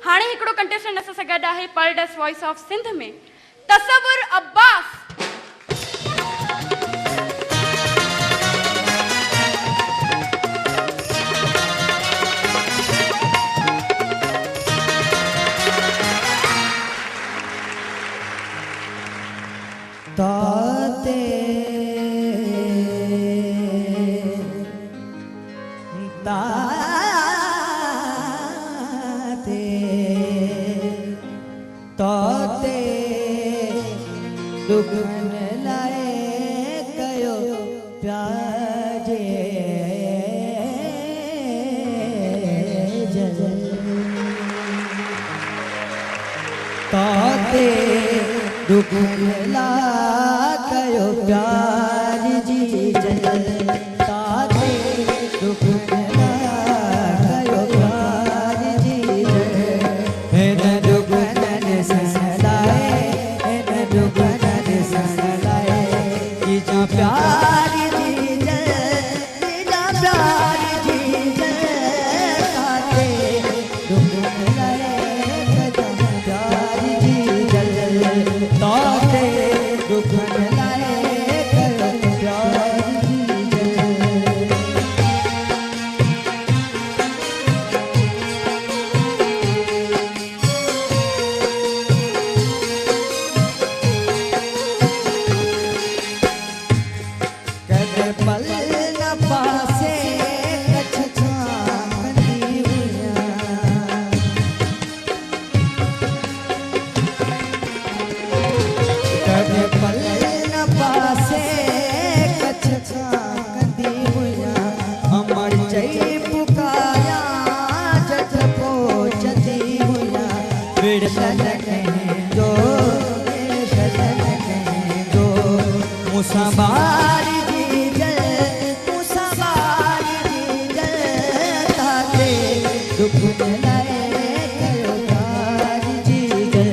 हाणे हिकिड़ो कंटेस्टेंट असां सां गॾु आहे पर्ल्डस वॉइस ऑफ सिंध में तसव्वुर अब्बास। ताते ताते ताते दुखन लाए कयो प्याजे ताते दुखन ला कयो प्यार जी जल ताते दुखन ला कयो प्यार जी जल हिन दुखन सलाए हिन दुखन सलाए जीजा प्यार जी जल जीजा प्यार जी जल ताते दुखन लाए कयो प्यार जी जल ताते दुखन लाए कयो प्यार जी जल कदे पल न पासे कछ छांदी हुया कदे पल न पासे कछ छांदी हुया अमर चई पुकारा जज पहुंचती हुया विड़सन कहीं जो विड़सन कहीं जो मुसाबार जी जल मुसाबार जी जल ताते दुखन लाए कयो प्यार जी जल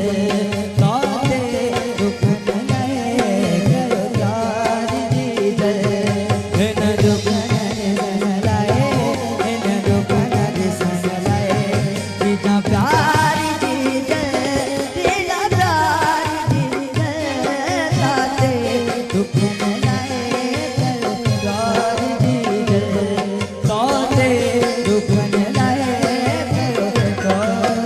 ताते दुखन लाए कयो प्यार जी जल हिन दुखन लाए हिन दुखन लाए जीजा प्यार जी जल जीजा प्यार जी जल ताते दुखन लाए कयो प्यार जी जल ताते दुखन लाए कयो प्यार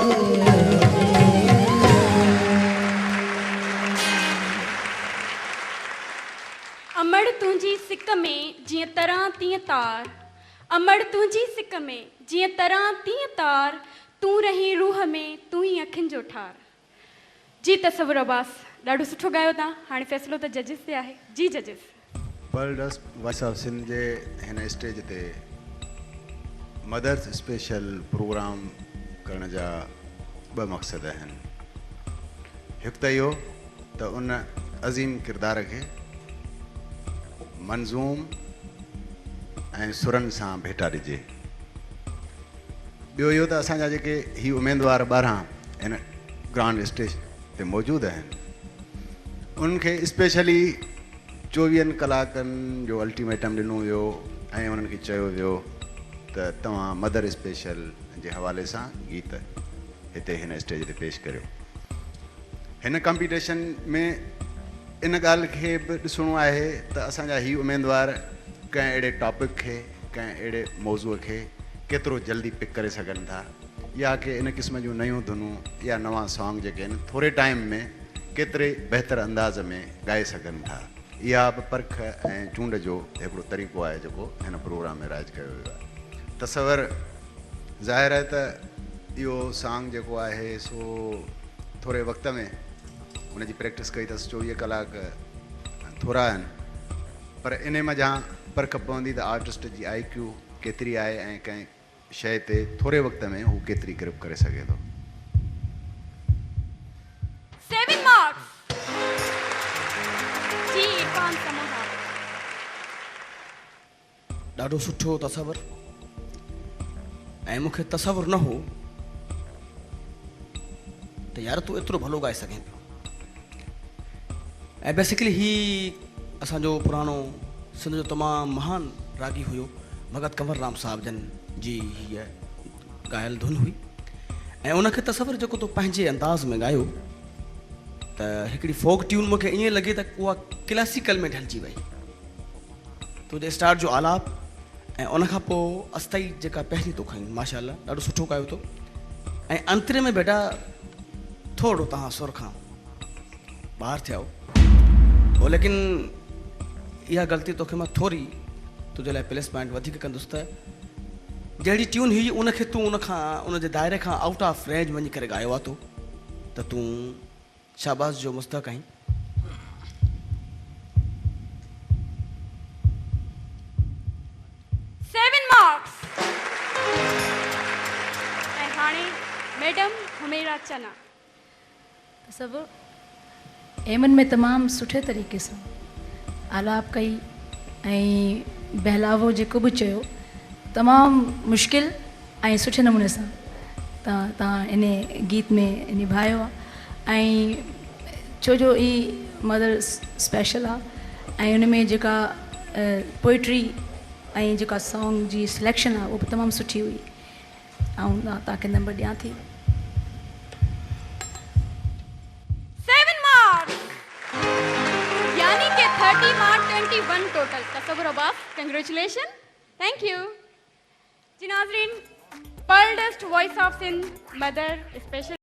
अमड़ तुंहिंजी सिक में जीअं तरां तीअं तार अमड़ तुंहिंजी सिक में जीअं तरां तीअं तार तूं रही रूह में तूं ई अखियुनि जो ठार। जी तसव्वुर अब्बास ॾाढो सुठो ॻायो तव्हां। हाणे फ़ैसिलो त जजिस ते आहे। जी जजिस पर्ल्डस वॉइस ऑफ सिंध जे हिन स्टेज ते मदर्स स्पेशल प्रोग्राम करण जा ॿ मक़सद आहिनि। हिकु त इहो त उन अज़ीम किरदार खे मंज़ूम ऐं सुरनि सां भेटा ॾिजे। ॿियो इहो त असांजा जेके ही उमेदवार 12 हिन ग्रांड स्टेज ते मौजूदु आहिनि उनखे स्पेशली 24 कलाकनि जो अल्टीमेटम ॾिनो वियो ऐं उन्हनि खे चयो वियो त तव्हां मदर स्पेशल जे हवाले सां गीत हिते हिन स्टेज ते पेश करियो। हिन कॉम्पिटिशन में इन ॻाल्हि खे बि ॾिसणो आहे त असांजा ही उमेदवार कंहिं अहिड़े टॉपिक खे कंहिं अहिड़े मौज़ूअ खे केतिरो जल्दी पिक करे सघनि था या कि इन क़िस्म जूं नयूं धुनूं या नवां सॉन्ग जेके आहिनि थोरे टाइम में केतिरे बहितर अंदाज़ में ॻाए सघनि था। इहा बि परख ऐं चूंड जो हिकिड़ो तरीक़ो आहे जेको हिन प्रोग्राम में राइज कयो वियो आहे। तसवर ज़ाहिर आहे त इहो सॉन्ग जेको आहे सो थोरे वक़्त में उनजी प्रैक्टिस कई अथसि 24 कलाक थोरा आहिनि पर इन में जहाँ परख पवंदी त आर्टिस्ट जी IQ केतिरी आहे ऐं कंहिं शइ ते थोरे वक़्त में हू केतिरी ग्रिप करे सघे थो। 7 मार्क्स। जी इरफान समोहा ॾाढो सुठो तसवर ऐं मूंखे तसवर न हो त यार तूं एतिरो भलो ॻाए सघें पियो। ऐं बेसिकली ही असांजो पुराणो सिंध जो तमामु महान रागी हुयो भगत कंवर राम साहब जन जी हीअ ॻायल धुन हुई ऐं उनखे तसवर जेको तो पंहिंजे अंदाज़ में ॻायो त हिकिड़ी फोक ट्यून मूंखे ईअं लॻे त उहा क्लासिकल में ढलिजी वई। तुंहिंजे स्टार्ट जो आलाप ऐं उनखां पोइ अस्थाई जेका पहिरीं तो खईं माशाल्लाह ॾाढो सुठो ॻायो तो। ऐं अंतरे में बेटा थोरो तव्हां सुर खां ॿाहिरि थिया हो लेकिन इहा ग़लती तोखे मां थोरी तुंहिंजे लाइ प्लस पॉइंट वधीक कंदुसि त जहिड़ी ट्यून हुई उनखे तूं उनजे दायरे खां आउट ऑफ रेंज वञी करे ॻायो आहे त तूं शाबाश जो मुस्तक आहीं। 7 marks ऐं हाणे मैडम हुमेरा चना। सभु एमन में तमामु सुठे तरीक़े सां आलाप कई ऐं बहलावो जेको बि चयो तमामु मुश्किल ऐं सुठे नमूने सां तव्हां इन गीत में निभायो आहे। ऐं छो जो ई मदर स्पेशल आहे ऐं उन में जेका पोइट्री ऐं जेका सॉन्ग जी सिलेक्शन आहे उहा बि तमामु सुठी हुई। ऐं तव्हांखे नंबर ॾियां थी। 7 marks यानी कि 30 mark 21 total. Tasawwur Abbas, congratulation, thank you. जी नाज़रीन, pearl dust voice of Sindh mother special